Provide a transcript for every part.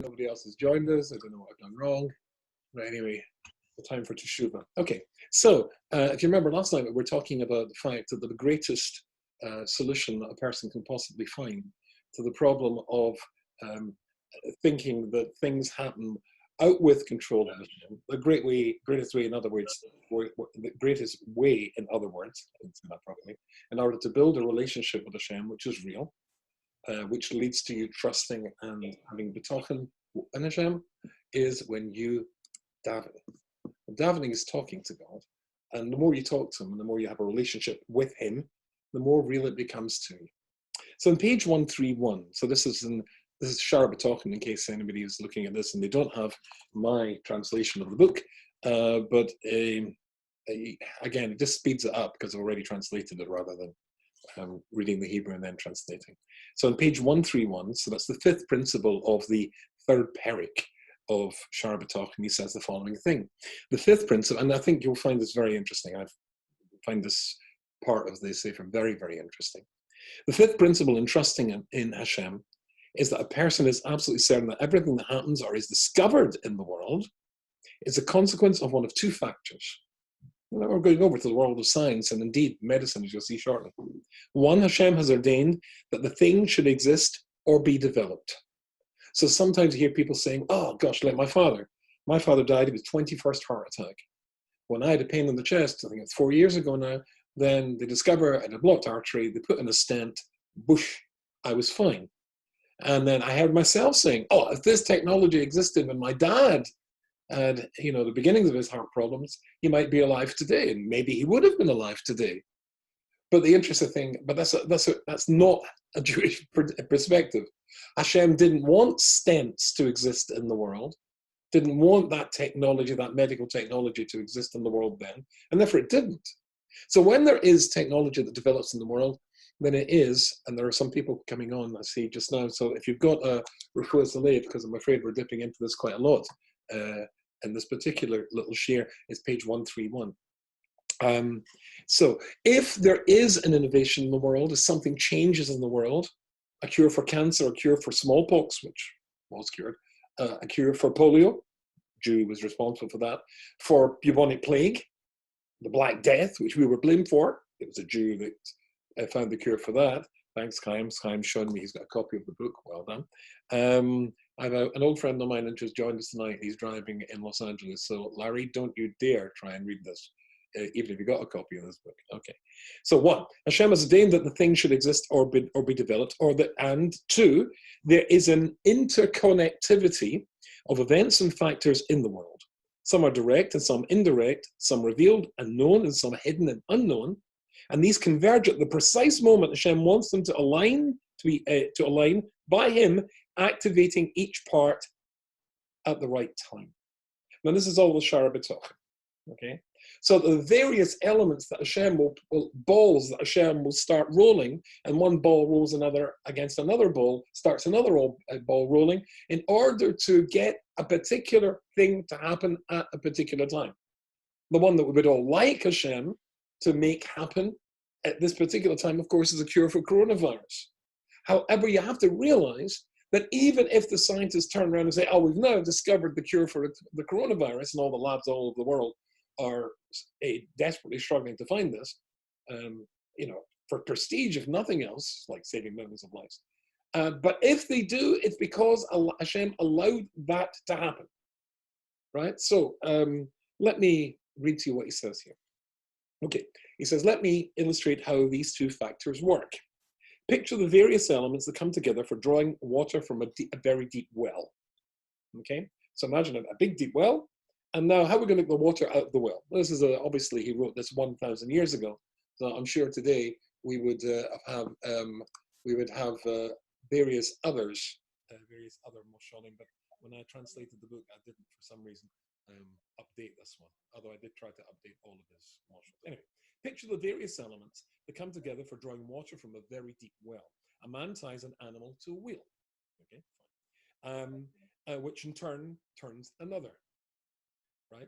Nobody else has joined us. I don't know what I've done wrong. But anyway, the time for Teshuvah. Okay, so if you remember last night, we were talking about the fact that the greatest solution that a person can possibly find to the problem of thinking that things happen out with control of Hashem, the greatest way, in other words, the greatest way, in other words, I didn't say that properly, in order to build a relationship with Hashem, which is real, which leads to you trusting and having bitachon in Hashem, is when you daven. Davening is talking to God, and the more you talk to Him, and the more you have a relationship with Him, the more real it becomes to you. So on page 131, so this is Shaar HaBitachon, in case anybody is looking at this and they don't have my translation of the book, but again, it just speeds it up because I've already translated it rather than reading the Hebrew and then translating. So on page 131, so that's the fifth principle of the third perik of Shaar HaBitachon, he says the following thing. The fifth principle, and I think you'll find this very interesting. I find this part of the Sefer very, very interesting. The fifth principle in trusting in Hashem is that a person is absolutely certain that everything that happens or is discovered in the world is a consequence of one of two factors. We're going over to the world of science and indeed medicine, as you'll see shortly. One, Hashem has ordained that the thing should exist or be developed. So sometimes you hear people saying, oh gosh, like my father died of his 21st heart attack. When I had a pain in the chest, I think it's 4 years ago now, then they discover I had a blocked artery, they put in a stent, bush, I was fine. And then I heard myself saying, oh, if this technology existed when my dad had, the beginnings of his heart problems, he might be alive today, and maybe he would have been alive today. But the interesting thing, but that's not a Jewish perspective. Hashem didn't want stents to exist in the world, didn't want that technology, that medical technology to exist in the world then, and therefore it didn't. So when there is technology that develops in the world, then it is, and there are some people coming on, I see just now, so if you've got a refuah saleh, because I'm afraid we're dipping into this quite a lot, and this particular little share is page 131. So if there is an innovation in the world, if something changes in the world, a cure for cancer, a cure for smallpox, which was cured, a cure for polio, Jew was responsible for that, for bubonic plague, the Black Death, which we were blamed for, it was a Jew that found the cure for that. Thanks, Chaim. Chaim showed me, he's got a copy of the book, well done. I have an old friend of mine who just joined us tonight. He's driving in Los Angeles. So Larry, don't you dare try and read this, even if you got a copy of this book. Okay. So one, Hashem has ordained that the thing should exist or be developed, and two, there is an interconnectivity of events and factors in the world. Some are direct and some indirect, some revealed and known and some hidden and unknown. And these converge at the precise moment Hashem wants them to align, to align by Him, activating each part at the right time. Now, this is all the Shaar HaBitachon, okay? So the various elements that Hashem balls that Hashem will start rolling, and one ball rolls another against another ball, starts another ball rolling, in order to get a particular thing to happen at a particular time. The one that we would all like Hashem to make happen at this particular time, of course, is a cure for coronavirus. However, you have to realize that even if the scientists turn around and say, oh, we've now discovered the cure for the coronavirus, and all the labs all over the world are desperately struggling to find this, for prestige, if nothing else, like saving millions of lives. But if they do, it's because Hashem allowed that to happen, right? So let me read to you what he says here. Okay, he says, let me illustrate how these two factors work. Picture the various elements that come together for drawing water from a very deep well. Okay, so imagine a big deep well, and now how are we going to get the water out of the well? Well, this is obviously he wrote this 1,000 years ago, so I'm sure today we would have various other moshalim, but when I translated the book, I didn't for some reason update this one, although I did try to update all of his moshals. Anyway, picture the various elements that come together for drawing water from a very deep well. A man ties an animal to a wheel, okay, fine, which in turn turns another, right?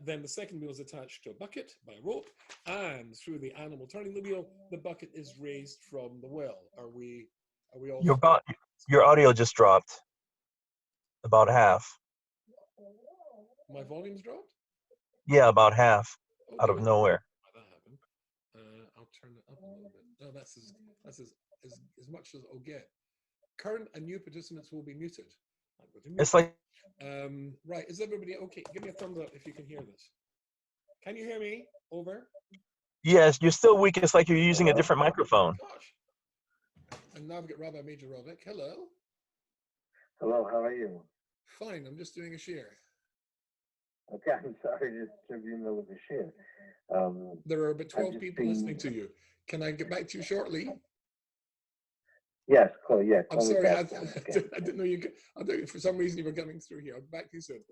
Then the second wheel is attached to a bucket by a rope, and through the animal turning the wheel, the bucket is raised from the well. Are we all? Your audio just dropped. about half. My volume's dropped? Yeah, about half, Oh out of dear. nowhere. Why that happened. I'll turn it up a little bit. No, that's as much as I'll get. Current and new participants will be muted. I'm going to mute It's like, right, is everybody okay? Give me a thumbs up if you can hear this. Can you hear me? Over? yes, you're still weak. It's like you're using a different microphone. Gosh. And now I've got Rabbi Major Rovic. Hello. Hello, how are you? Fine, I'm just doing a share. Okay, I'm sorry, just to be in the middle of a share. There are about 12 people listening to you. Can I get back to you shortly? Yes, call, yeah, I'm call me sorry, back. I didn't know you could. I thought for some reason you were coming through here. I'll be back to you soon.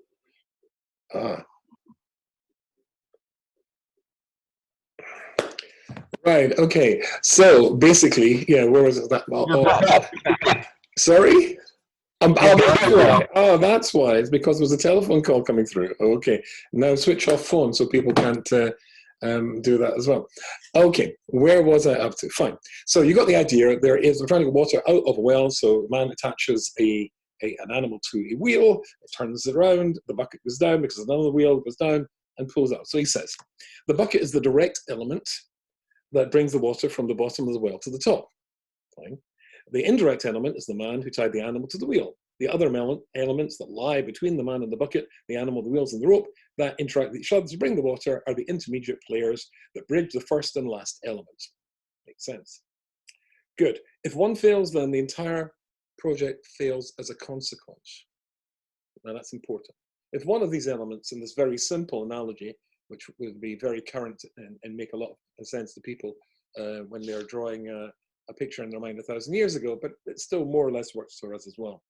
Right, okay. So basically, yeah, where was it? Sorry? That's why. Oh, that's why. It's because there was a telephone call coming through. Okay. Now switch off phone so people can't do that as well. Okay. Where was I up to? Fine. So you got the idea. We're trying to get water out of a well. So the man attaches an animal to a wheel. It turns it around. The bucket goes down because another wheel goes down and pulls out. So he says, the bucket is the direct element that brings the water from the bottom of the well to the top. Fine. The indirect element is the man who tied the animal to the wheel. The other elements that lie between the man and the bucket, the animal, the wheels, and the rope, that interact with each other to bring the water are the intermediate players that bridge the first and last elements. Makes sense. Good. If one fails, then the entire project fails as a consequence. Now that's important. If one of these elements, in this very simple analogy, which would be very current and make a lot of sense to people when they're drawing a picture in their mind 1,000 years ago, but it still more or less works for us as well.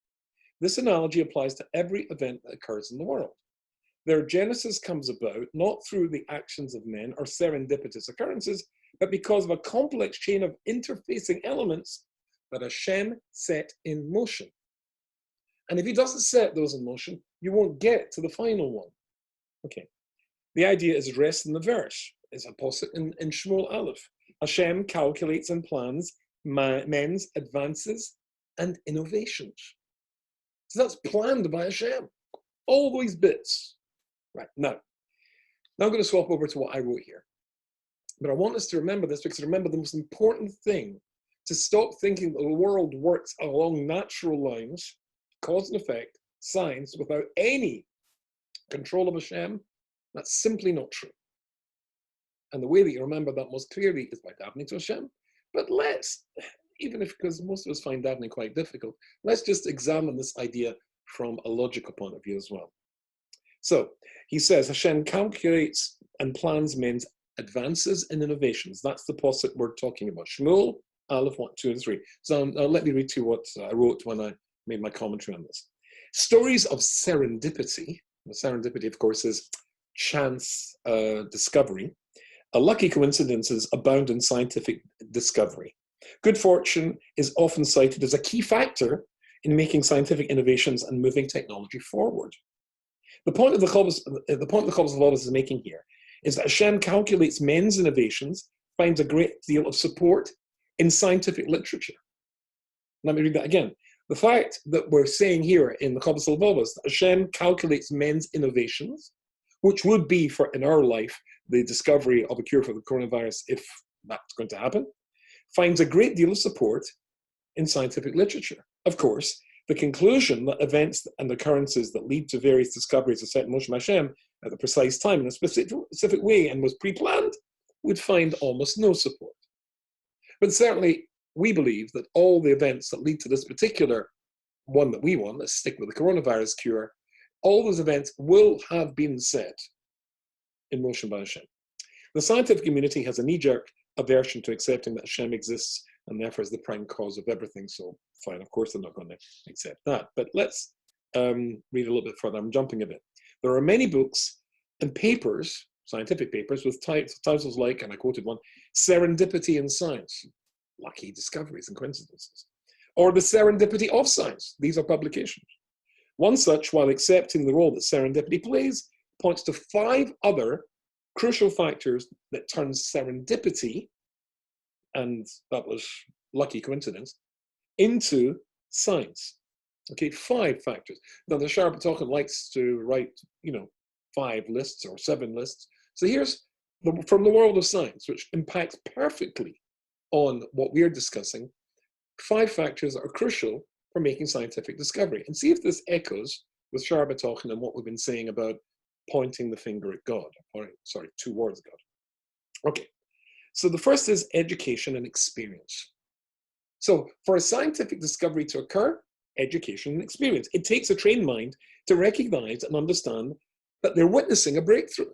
This analogy applies to every event that occurs in the world. Their genesis comes about not through the actions of men or serendipitous occurrences, but because of a complex chain of interfacing elements that Hashem set in motion. And if he doesn't set those in motion, you won't get to the final one. Okay. The idea is addressed in the verse. It's a posset in Shmuel Aleph. Hashem calculates and plans men's advances and innovations. So that's planned by Hashem. All these bits. Right, now I'm going to swap over to what I wrote here. But I want us to remember this because remember the most important thing, to stop thinking that the world works along natural lines, cause and effect, science, without any control of Hashem. That's simply not true. And the way that you remember that most clearly is by davening to Hashem. But let's, even if, because most of us find davening quite difficult, let's just examine this idea from a logical point of view as well. So he says, Hashem calculates and plans men's advances and innovations. That's the posset we're talking about. Shmuel, Aleph 1, 2, and 3. So let me read to you what I wrote when I made my commentary on this. Stories of serendipity. Serendipity, of course, is chance discovery. Lucky coincidences abound in scientific discovery. Good fortune is often cited as a key factor in making scientific innovations and moving technology forward. The point of the Chovos is making here is that Hashem calculates men's innovations, finds a great deal of support in scientific literature. Let me read that again. The fact that we're saying here in the Chovos that Hashem calculates men's innovations, which would be for in our life the discovery of a cure for the coronavirus, if that's going to happen, finds a great deal of support in scientific literature. Of course, the conclusion that events and occurrences that lead to various discoveries are set in motion by Hashem at the precise time in a specific way and was pre-planned would find almost no support. But certainly, we believe that all the events that lead to this particular one that we want, let's stick with the coronavirus cure, all those events will have been set in motion by Hashem. The scientific community has a knee-jerk aversion to accepting that Hashem exists and therefore is the prime cause of everything. So fine, of course they're not going to accept that. But let's read a little bit further. I'm jumping a bit. There are many books and papers, scientific papers, with titles like, and I quoted one, Serendipity in Science, Lucky Discoveries and Coincidences, or The Serendipity of Science. These are publications. One such, while accepting the role that serendipity plays, points to 5 other crucial factors that turn serendipity, and that was lucky coincidence, into science. Okay, 5 factors. Now, the Shaar HaBitachon likes to write, 5 lists or 7 lists. So here's from the world of science, which impacts perfectly on what we're discussing. 5 factors that are crucial for making scientific discovery. And see if this echoes with Shaar HaBitachon and what we've been saying about pointing the finger at God, or sorry, towards God. Okay, so the first is education and experience. So for a scientific discovery to occur, education and experience. It takes a trained mind to recognize and understand that they're witnessing a breakthrough.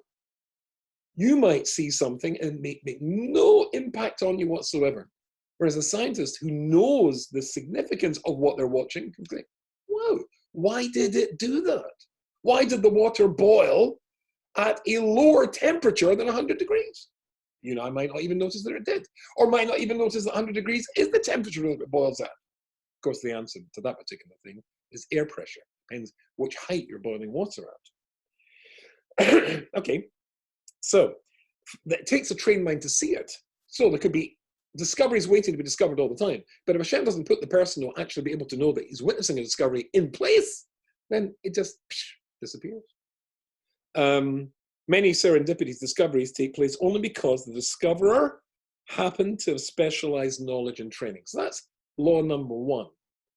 You might see something and make no impact on you whatsoever. Whereas a scientist who knows the significance of what they're watching can say, wow, why did it do that? Why did the water boil at a lower temperature than 100 degrees? I might not even notice that it did, or might not even notice that 100 degrees is the temperature that it boils at. Of course, the answer to that particular thing is air pressure. Depends which height you're boiling water at. Okay, so it takes a trained mind to see it. So there could be discoveries waiting to be discovered all the time. But if Hashem doesn't put the person who will actually be able to know that he's witnessing a discovery in place, then it just disappears. Many serendipitous discoveries take place only because the discoverer happened to have specialized knowledge and training. So that's law number 1,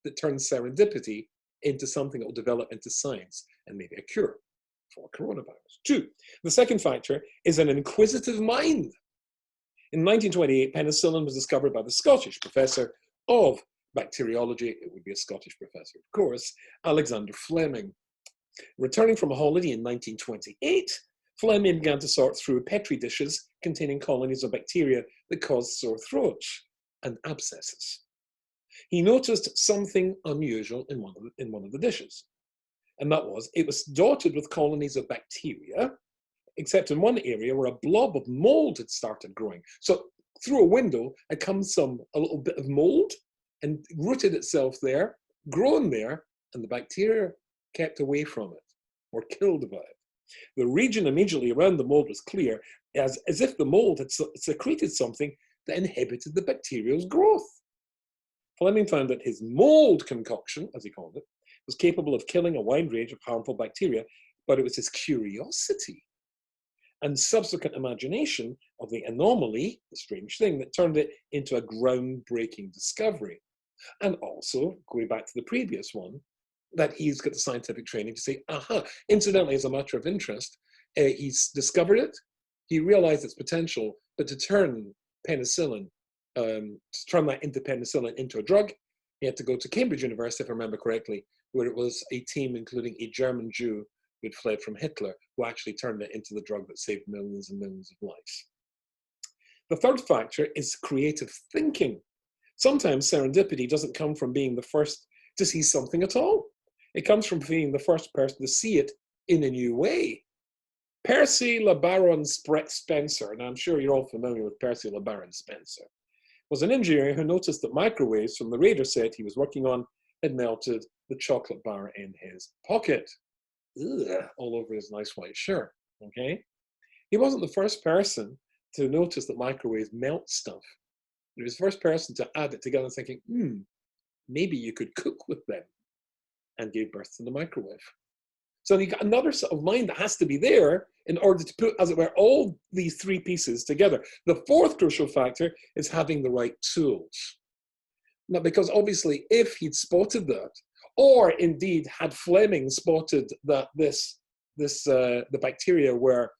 that turns serendipity into something that will develop into science and maybe a cure for coronavirus. 2, the second factor is an inquisitive mind. In 1928, penicillin was discovered by the Scottish professor of bacteriology, it would be a Scottish professor, of course, Alexander Fleming. Returning from a holiday in 1928, Fleming began to sort through Petri dishes containing colonies of bacteria that cause sore throats and abscesses. He noticed something unusual in one of the dishes, and that was it was dotted with colonies of bacteria, except in one area where a blob of mold had started growing. So through a window had come a little bit of mold and rooted itself there, grown there, and the bacteria kept away from it or killed by it. The region immediately around the mold was clear, as if the mold had secreted something that inhibited the bacterial's growth. Fleming found that his mold concoction, as he called it, was capable of killing a wide range of harmful bacteria, but it was his curiosity and subsequent imagination of the anomaly, the strange thing, that turned it into a groundbreaking discovery. And also, going back to the previous one, that he's got the scientific training to say, aha, incidentally, as a matter of interest, he's discovered it, he realized its potential, but to turn penicillin, to turn that into penicillin into a drug, he had to go to Cambridge University, if I remember correctly, where it was a team, including a German Jew who had fled from Hitler, who actually turned it into the drug that saved millions and millions of lives. The third factor is creative thinking. Sometimes serendipity doesn't come from being the first to see something at all. It comes from being the first person to see it in a new way. Percy LeBaron Spencer, and I'm sure you're all familiar with Percy LeBaron Spencer, was an engineer who noticed that microwaves from the radar set he was working on had melted the chocolate bar in his pocket. Ugh, all over his nice white shirt, okay? He wasn't the first person to notice that microwaves melt stuff. He was the first person to add it together thinking, maybe you could cook with them, and gave birth to the microwave. So you got another sort of mind that has to be there in order to put, as it were, all these 3 pieces together. The fourth crucial factor is having the right tools. Now, because obviously if he'd spotted that, or indeed had Fleming spotted that the bacteria were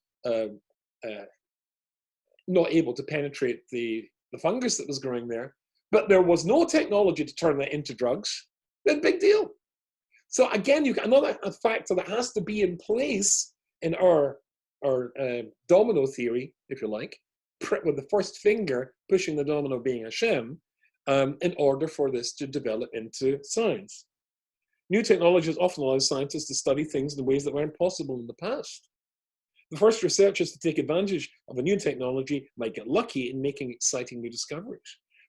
not able to penetrate the fungus that was growing there, but there was no technology to turn that into drugs, then big deal. So again, you've got another factor that has to be in place in our domino theory, if you like, with the first finger pushing the domino being Hashem, in order for this to develop into science. New technologies often allow scientists to study things in ways that weren't possible in the past. The first researchers to take advantage of a new technology might get lucky in making exciting new discoveries.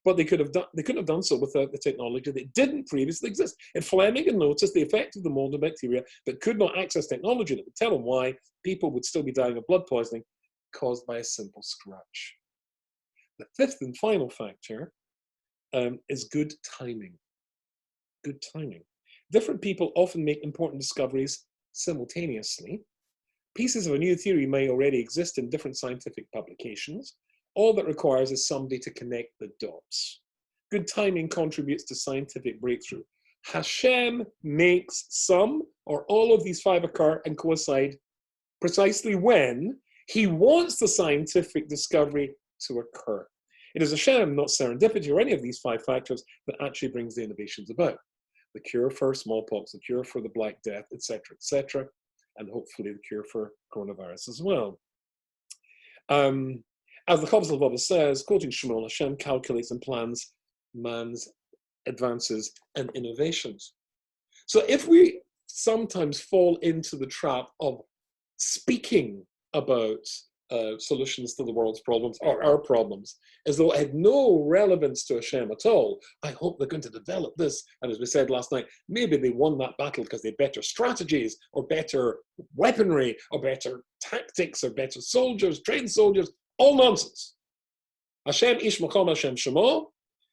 But they couldn't have done so without the technology that didn't previously exist. If Fleming had noticed the effect of the mold and bacteria but could not access technology that would tell him why, people would still be dying of blood poisoning caused by a simple scratch. The fifth and final factor is good timing. Good timing. Different people often make important discoveries simultaneously. Pieces of a new theory may already exist in different scientific publications. All that requires is somebody to connect the dots. Good timing contributes to scientific breakthrough. Hashem makes some or all of these five occur and coincide precisely when he wants the scientific discovery to occur. It is Hashem, not serendipity or any of these five factors, that actually brings the innovations about. The cure for smallpox, the cure for the Black Death, etc., and hopefully the cure for coronavirus as well. As the Chovos HaLevavos says, quoting Shmuel, Hashem calculates and plans man's advances and innovations. So if we sometimes fall into the trap of speaking about solutions to the world's problems or our problems as though it had no relevance to Hashem at all, I hope they're going to develop this. And as we said last night, maybe they won that battle because they had better strategies or better weaponry or better tactics or better soldiers, trained soldiers, all nonsense. Hashem ish makom Hashem shemo.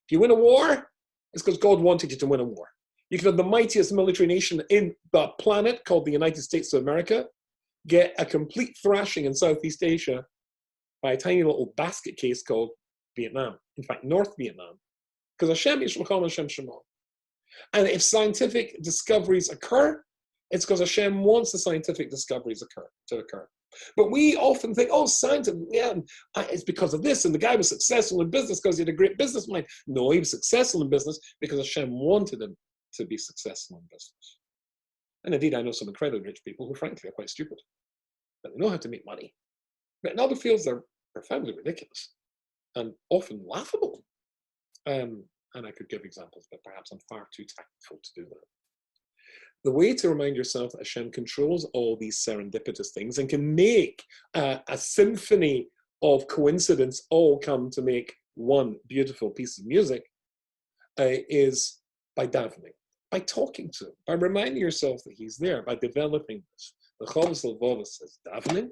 If you win a war, it's because God wanted you to win a war. You can have the mightiest military nation in the planet called the United States of America get a complete thrashing in Southeast Asia by a tiny little basket case called Vietnam. In fact, North Vietnam. Because Hashem ish makom Hashem shemo. And if scientific discoveries occur, it's because Hashem wants the scientific discoveries to occur. But we often think, oh, scientific, yeah, it's because of this, and the guy was successful in business because he had a great business mind. No, he was successful in business because Hashem wanted him to be successful in business. And indeed, I know some incredibly rich people who, frankly, are quite stupid, but they know how to make money. But in other fields, they're profoundly ridiculous and often laughable. And I could give examples, but perhaps I'm far too tactful to do that. The way to remind yourself that Hashem controls all these serendipitous things and can make a symphony of coincidence all come to make one beautiful piece of music is by davening, by talking to him, by reminding yourself that he's there, by developing this. The Chovos HaLevavos says davening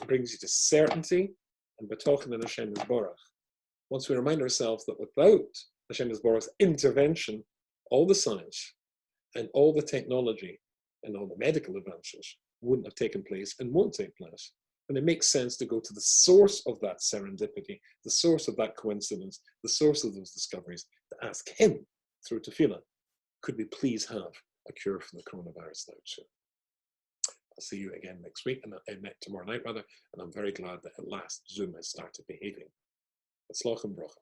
brings you to certainty and bitachon in Hashem Yisborach. Once we remind ourselves that without Hashem Yisborach's intervention, all the science and all the technology and all the medical advances wouldn't have taken place and won't take place. And it makes sense to go to the source of that serendipity, the source of that coincidence, the source of those discoveries, to ask him through tefillah, could we please have a cure for the coronavirus now too? I'll see you again next week, and tomorrow night rather, and I'm very glad that at last Zoom has started behaving. Atzlach and bracha.